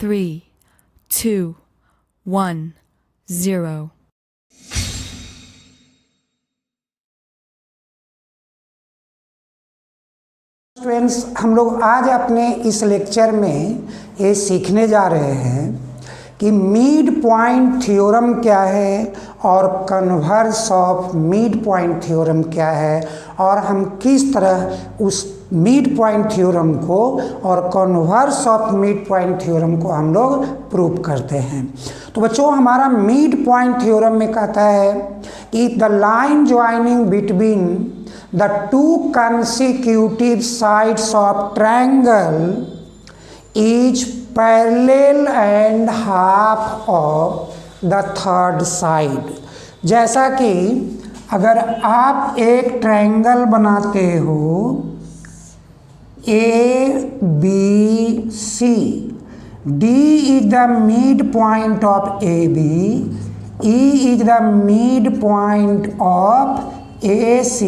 3, 2, 1, 0. Students, हम लोग आज अपने इस लेक्चर में ये सीखने जा रहे हैं कि मिड पॉइंट थ्योरम क्या है और converse of mid point theorem क्या है और हम किस तरह उस मिड पॉइंट थ्योरम को और converse of mid point theorem को हम लोग प्रूव करते हैं। तो बच्चों, हमारा मिड पॉइंट थ्योरम में कहता है कि the line joining between the two consecutive sides of triangle is parallel and half of the third side। जैसा कि अगर आप एक ट्रायंगल बनाते हो ABC, D is the midpoint of AB, E is the midpoint of AC,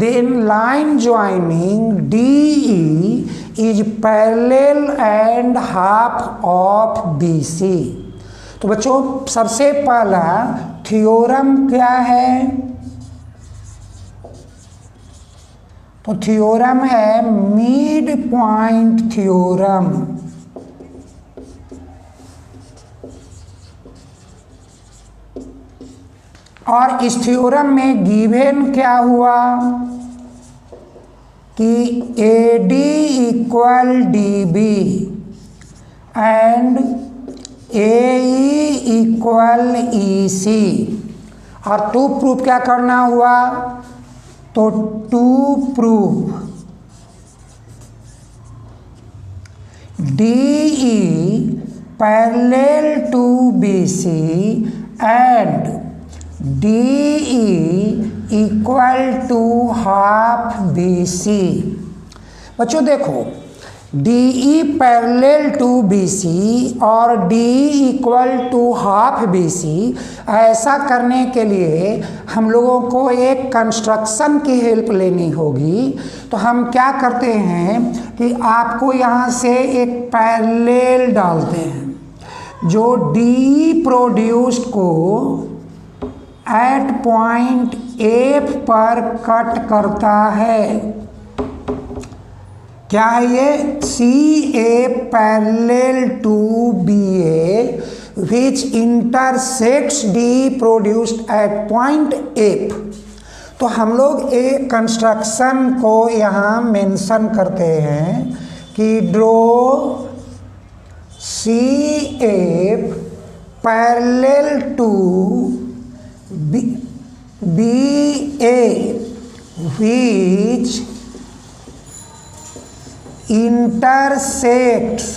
then line joining DE is parallel and half of BC। तो बच्चों, सबसे पहला थ्योरम क्या है? तो थ्योरम है मिड पॉइंट थ्योरम। और इस थ्योरम में गिवन क्या हुआ कि AD equal DB and AE equal EC। और टू प्रूफ क्या करना हुआ? तो to proof DE parallel to BC and DE equal to half BC। बच्चों देखो, DE पैरेलल टू BC और DE equal to half BC, ऐसा करने के लिए हम लोगों को एक कंस्ट्रक्शन की हेल्प लेनी होगी। तो हम क्या करते हैं कि आपको यहाँ से एक पैरेलल डालते हैं जो DE प्रोड्यूस्ड को एट पॉइंट F पर कट करता है। क्या है ये? CA parallel to BA which intersects D produced at point F। तो हम लोग एक कंस्ट्रक्शन को यहाँ मेंशन करते हैं कि draw CF parallel to BA which intersects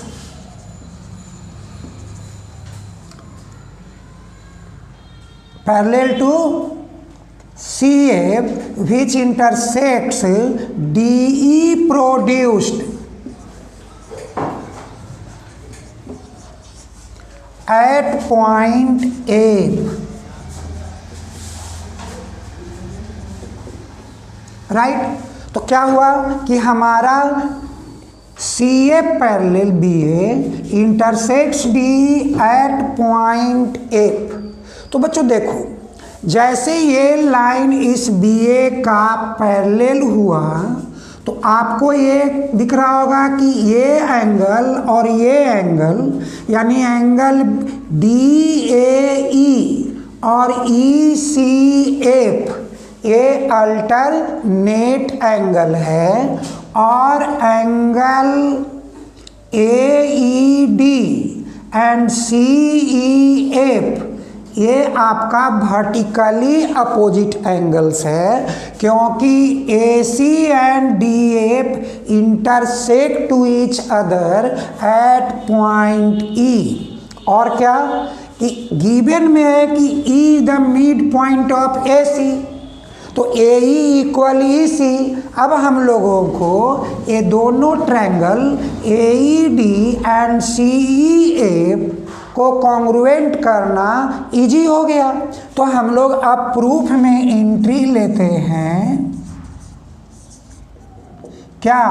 parallel to CF which intersects DE produced at point F। Right. तो क्या हुआ कि हमारा CA parallel BA intersects DE at point F। तो बच्चों देखो, जैसे ये लाइन इस BA का पैरेलल हुआ तो आपको ये दिख रहा होगा कि ये एंगल और ये एंगल, यानी एंगल DAE और ECF ये अल्टरनेट एंगल है और एंगल AED एंड CEF ये आपका वर्टिकली अपोजिट एंगल्स है, क्योंकि AC and DF intersect to each other at point E। और क्या कि गिवन में है कि E the mid point of AC, तो AE इक्वल EC। अब हम लोगों को ये दोनों ट्रायंगल AED एंड CEF को कॉन्ग्रुएंट करना इजी हो गया। तो हम लोग अब प्रूफ में एंट्री लेते हैं क्या,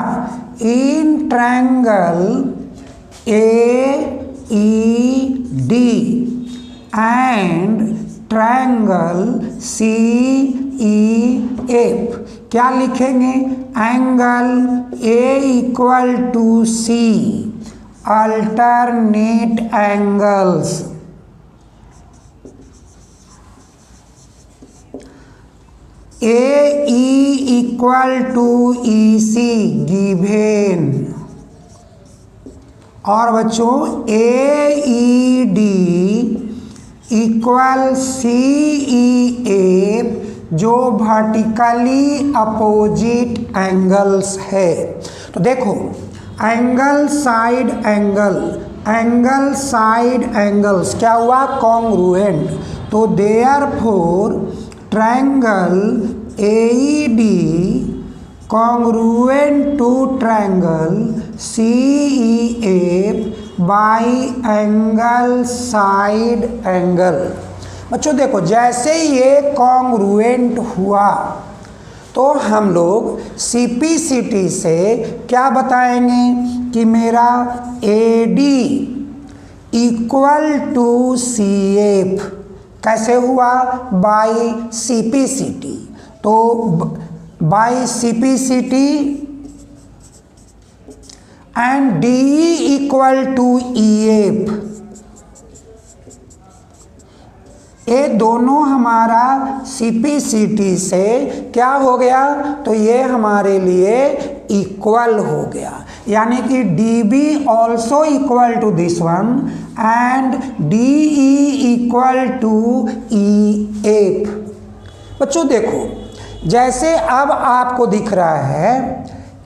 in triangle AED and triangle CEF, क्या लिखेंगे, angle A equal to C, alternate angles, AE equal to EC given, और बच्चों AED इक्वल CEF जो वर्टिकली अपोजिट एंगल्स है। तो देखो angle side angle, angle side angles क्या हुआ, कॉन्ग्रुएंट। तो therefore triangle AED congruent to triangle CEF by angle side angle। बच्चों देखो जैसे ये कॉन्ग्रुएंट हुआ तो हम लोग CPCT से क्या बताएंगे कि मेरा AD इक्वल टू CF कैसे हुआ, बाय CPCT। तो by CPCT and DE equal to EF, ये दोनों हमारा CPCT से क्या हो गया, तो ये हमारे लिए इक्वल हो गया, यानी कि DB also equal to this one and DE equal to EF। बच्चों देखो जैसे अब आपको दिख रहा है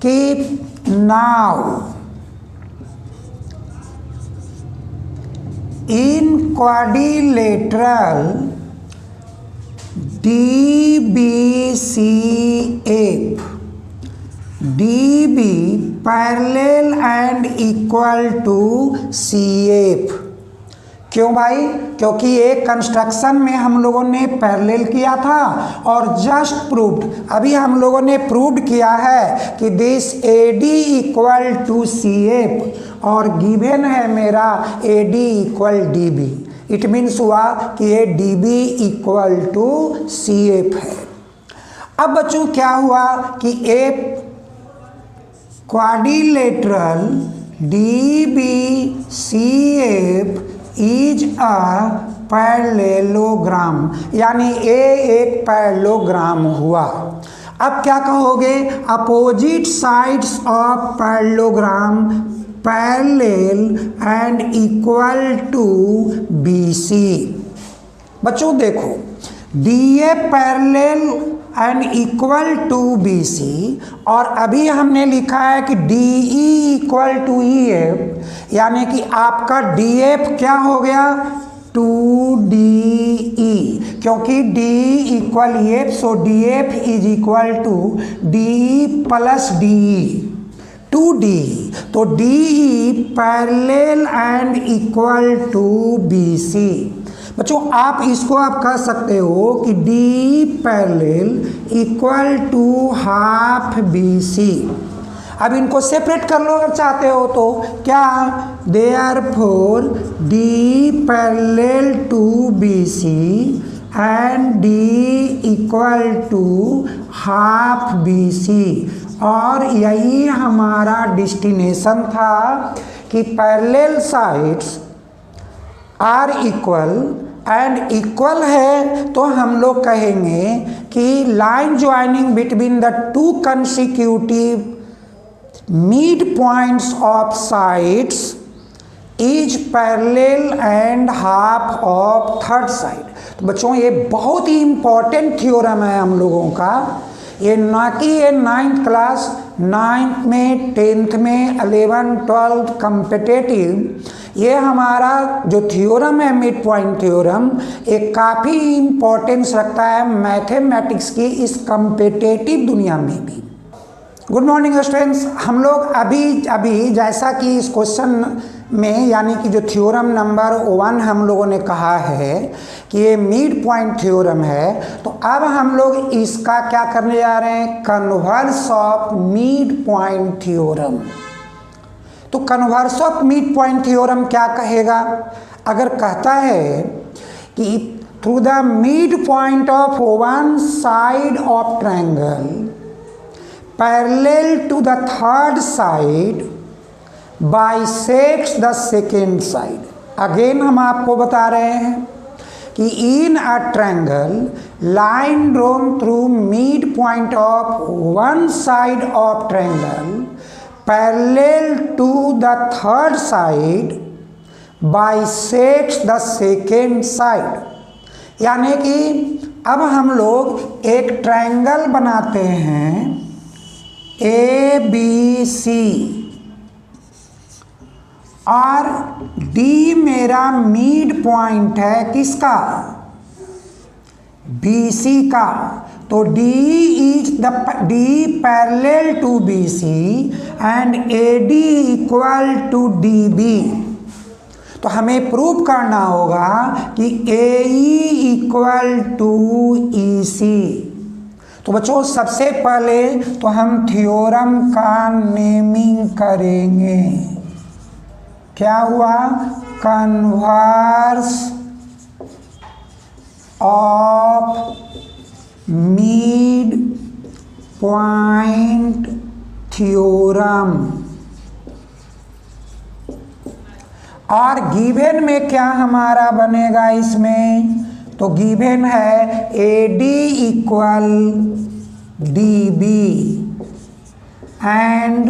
कि now in quadrilateral DBCF, DB parallel and equal to CF। क्यों भाई, क्योंकि एक कंस्ट्रक्शन में हम लोगों ने पैरेलल किया था और जस्ट प्रूव्ड, अभी हम लोगों ने प्रूव्ड किया है कि this AD equal to CF और गिवन है मेरा AD equal DB। It means हुआ कि ये DB इक्वल टू CF है। अब बच्चों क्या हुआ कि एक quadrilateral DBCF is a parallelogram, यानी ए एक पैरेललोग्राम हुआ। अब क्या कहोगे, opposite sides of parallelogram parallel and equal to BC। बच्चों देखो DA parallel and equal to BC और अभी हमने लिखा है कि DE इक्वल टू EF, यानी कि आपका DF क्या हो गया 2DE, क्योंकि DE equal EF, so DF is equal to DE plus DE 2DE। तो DE parallel and equal to BC। बच्चों आप इसको आप कह सकते हो कि DE parallel equal to half BC। अब इनको सेपरेट कर लो अगर चाहते हो तो, क्या, therefore DE parallel to BC and DE equal to half BC। और यही हमारा डेस्टिनेशन था कि parallel sides are equal and equal है, तो हम लोग कहेंगे कि line joining between the two consecutive mid points of sides is parallel and half of third side. तो बच्चों ये बहुत ही इंपॉर्टेंट थ्योरम है हम लोगों का, ये ना कि ये 9th क्लास, 9th में, 10th में, 11th 12th कम्पिटेटिव, ये हमारा जो थ्योरम है मिड पॉइंट थ्योरम, एक काफ़ी इम्पोर्टेंस रखता है मैथमेटिक्स की इस कम्पिटेटिव दुनिया में भी। गुड मॉर्निंग स्टूडेंट्स, हम लोग अभी जैसा कि इस क्वेश्चन में यानी कि जो थ्योरम नंबर 1 हम लोगों ने कहा है कि ये मिड पॉइंट थ्योरम है, तो अब हम लोग इसका क्या करने जा रहे हैं, converse of mid point theorem. तो converse of mid point theorem क्या कहेगा, अगर कहता है कि through the mid point of one side of triangle parallel to the third side bisects the second side. Again हम आपको बता रहे हैं कि in a triangle line drawn through mid point of one side of triangle parallel to the third side bisects the second side. यानी कि अब हम लोग एक ट्रायंगल बनाते हैं ABC और D मेरा मिड पॉइंट है किसका, BC का। तो D parallel to BC and AD equal to DB। तो हमें प्रूव करना होगा कि AE इक्वल टू EC। तो बच्चों सबसे पहले तो हम थ्योरम का नेमिंग करेंगे। क्या हुआ, converse of mid point theorem. और गिवन में क्या हमारा बनेगा इसमें, तो गिवन है AD equal DB and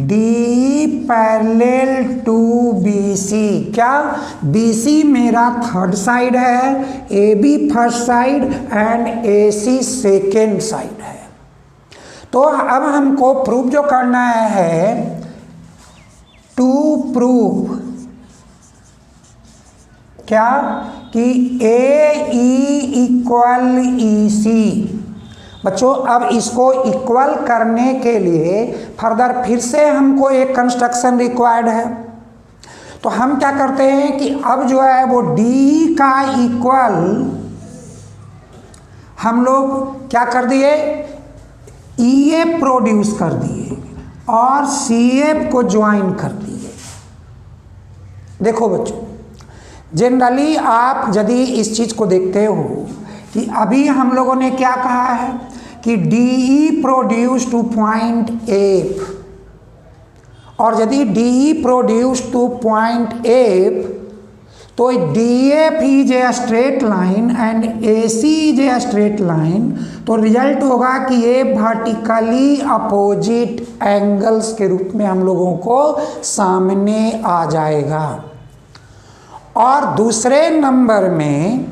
D parallel to BC। क्या, BC मेरा थर्ड साइड है, AB first side and AC second side है। तो अब हमको प्रूव जो करना है, टू प्रूव क्या कि AE इक्वल EC। बच्चों अब इसको इक्वल करने के लिए फर्दर फिर से हमको एक कंस्ट्रक्शन रिक्वायर्ड है। तो हम क्या करते हैं कि अब जो है वो D का इक्वल हम लोग क्या कर दिए, EA प्रोड्यूस कर दिए और CF को ज्वाइन कर दिए। देखो बच्चों, जनरली आप यदि इस चीज़ को देखते हो कि अभी हम लोगों ने क्या कहा है कि DE produce two point F, और यदि DE produce two point F तो DF is a straight line and AC is a straight line. तो रिजल्ट होगा कि ये वर्टिकली अपोजिट एंगल्स के रूप में हम लोगों को सामने आ जाएगा। और दूसरे नंबर में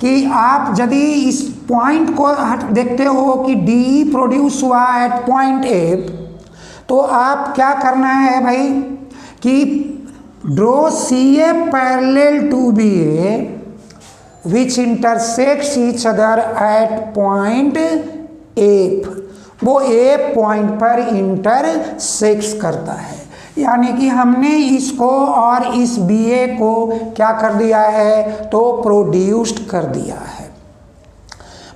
कि आप यदि इस पॉइंट को देखते हो कि DE प्रोड्यूस हुआ एट पॉइंट F, तो आप क्या करना है भाई कि draw CA parallel to BA which intersects each other at point F। वो A पॉइंट पर इंटरसेक्ट्स करता है, यानी कि हमने इसको और इस BA को क्या कर दिया है, तो प्रोड्यूस्ड कर दिया है।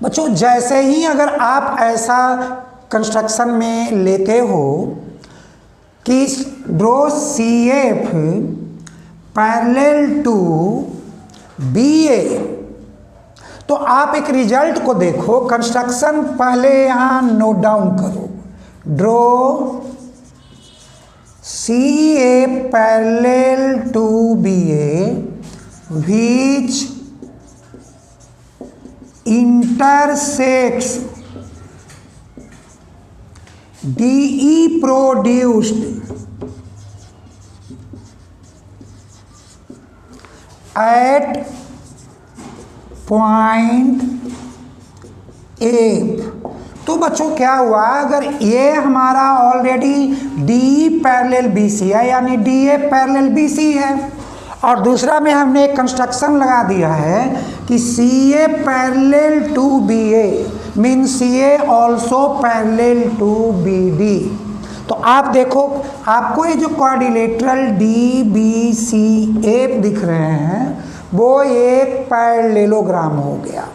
बच्चों जैसे ही अगर आप ऐसा कंस्ट्रक्शन में लेते हो कि draw CF parallel to BA, तो आप एक रिजल्ट को देखो। कंस्ट्रक्शन पहले यहाँ नोट डाउन करो, draw CA parallel to BA which intersects DE produced at point F। तो बच्चों क्या हुआ, अगर ये हमारा ऑलरेडी DE पैरेलल BC है यानी DA पैरेलल BC है, और दूसरा में हमने एक कंस्ट्रक्शन लगा दिया है कि CA parallel to BA mean CA also parallel to BD। तो आप देखो, आपको ये जो quadrilateral D B C F दिख रहे हैं वो एक पैरेललोग्राम हो गया,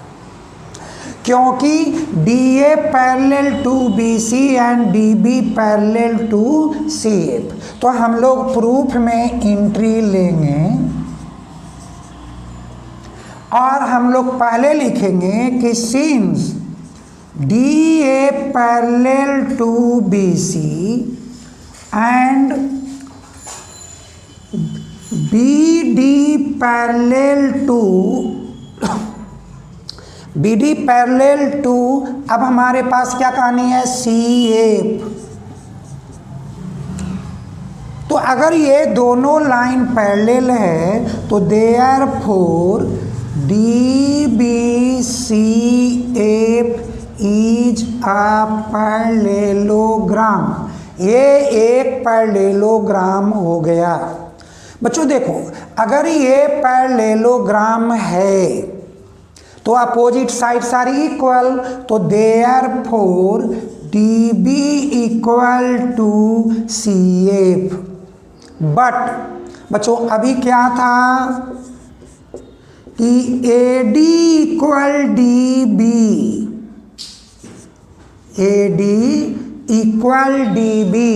क्योंकि D A parallel to B C and D B parallel to C F. तो हम लोग प्रूफ में एंट्री लेंगे और हम लोग पहले लिखेंगे कि since D A parallel to B C and B D parallel to B D parallel to, अब हमारे पास क्या कहानी है, सी एफ। तो अगर ये दोनों लाइन पैरेलल है तो therefore D B C F is a parallelogram, ये एक पैरेललोग्राम हो गया। बच्चों देखो, अगर ये पैरेललोग्राम है तो अपोजिट साइड्स आर इक्वल, तो therefore D B equal to C F. But बच्चों अभी क्या था कि A D equal D B, A D equal D B,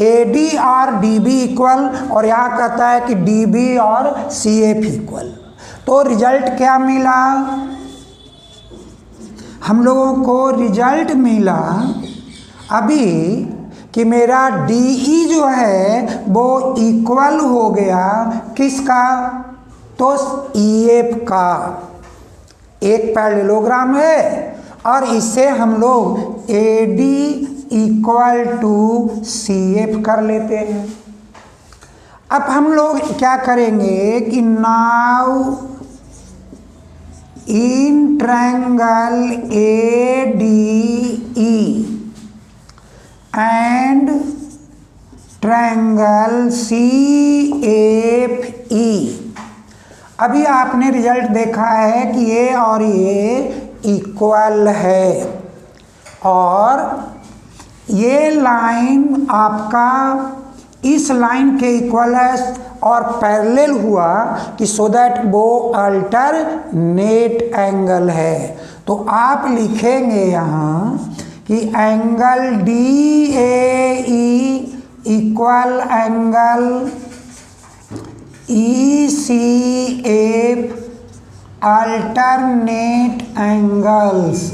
A D और डी बी इक्वल, और यहाँ कहता है कि डी बी और सी एफ इक्वल। तो रिजल्ट क्या मिला, हम लोगों को रिजल्ट मिला अभी कि मेरा डी ई जो है वो इक्वल हो गया किसका, तो ई एफ का। एक पैरेललोग्राम है और इससे हम लोग A D equal to C F कर लेते हैं। अब हम लोग क्या करेंगे कि now in triangle A D E and triangle C F E, अभी आपने रिजल्ट देखा है कि ये और ये इक्वल है और ये लाइन आपका इस लाइन के इक्वल है और पैरेलल हुआ कि सो दैट वो अल्टरनेट एंगल है। तो आप लिखेंगे यहाँ कि angle D A E equal angle E C F alternate angles,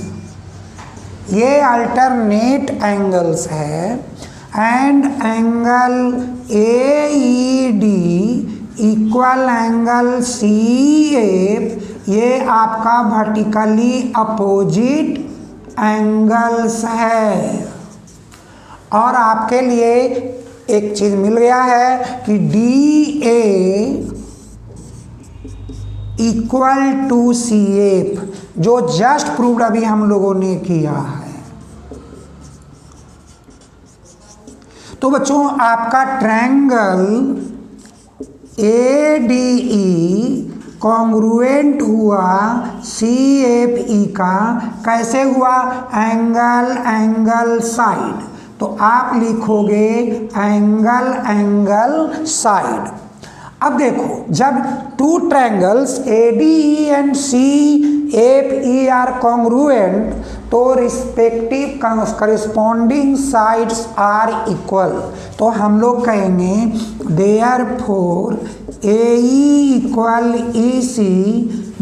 ये अल्टरनेट एंगल्स है, and angle A E D equal angle C F, ये आपका वर्टिकली अपोजिट एंगल्स है। और आपके लिए एक चीज मिल गया है कि D A equal to C F, जो जस्ट प्रूव्ड अभी हम लोगों ने किया है। तो बच्चों आपका triangle A D E congruent हुआ सी एफ ई का, कैसे हुआ, एंगल एंगल साइड। तो आप लिखोगे एंगल एंगल साइड। अब देखो, जब two triangles A D E and C F E are congruent तो respective corresponding sides are equal. तो हम लोग कहेंगे therefore A E equal E C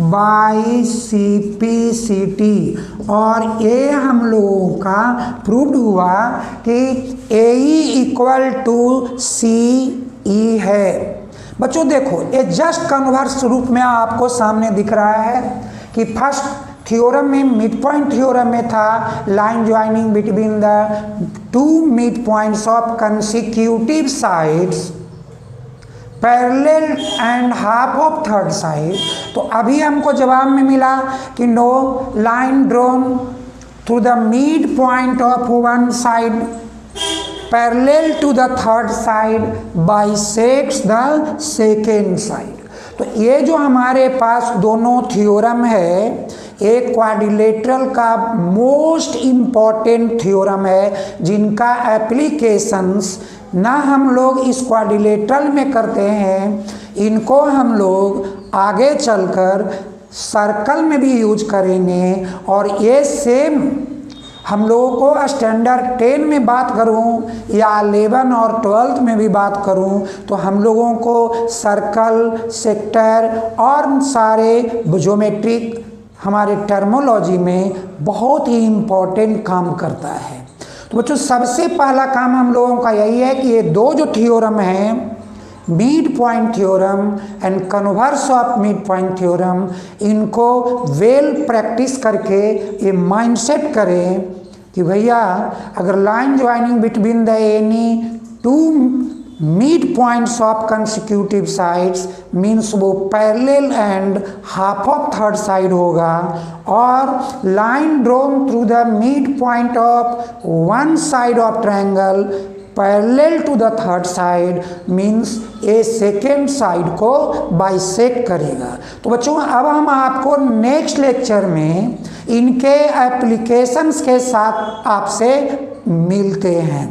by C P C T, और ये हम लोगों का प्रूव्ड हुआ कि ए ई इक्वल टू सी ई है। बच्चों देखो, ये जस्ट कन्वर्स रूप में आपको सामने दिख रहा है कि फर्स्ट थ्योरम में, मिड पॉइंट थ्योरम में था line joining between the two mid points of consecutive sides parallel and half of third side. तो अभी हमको जवाब में मिला कि no line drawn through the mid point of one side parallel to the third side bisects the second side. तो ये जो हमारे पास दोनों थ्योरम है, एक क्वाड्रिलेटरल का मोस्ट इम्पॉर्टेंट थ्योरम है जिनका एप्लीकेशंस ना हम लोग इस क्वाड्रिलेटरल में करते हैं, इनको हम लोग आगे चलकर सर्कल में भी यूज करेंगे। और ये सेम हम लोगों को स्टैंडर्ड 10 में बात करूं या 11 और 12th में भी बात करूं तो हम लोगों को सर्कल, सेक्टर और सारे ज्योमेट्रिक हमारे टर्मोलॉजी में बहुत ही इम्पोर्टेंट काम करता है। तो बच्चों सबसे पहला काम हम लोगों का यही है कि ये दो जो थ्योरम हैं, mid point theorem and converse of mid point theorem, इनको वेल प्रैक्टिस करके ये माइंडसेट करें कि भैया अगर line joining between the any two mid points of consecutive sides means वो parallel and half of third side होगा, और line drawn through the mid point of one side of triangle parallel to the third side means a second side को bisect करेगा। तो बच्चों अब हम आपको नेक्स्ट लेक्चर में इनके एप्लीकेशंस के साथ आपसे मिलते हैं।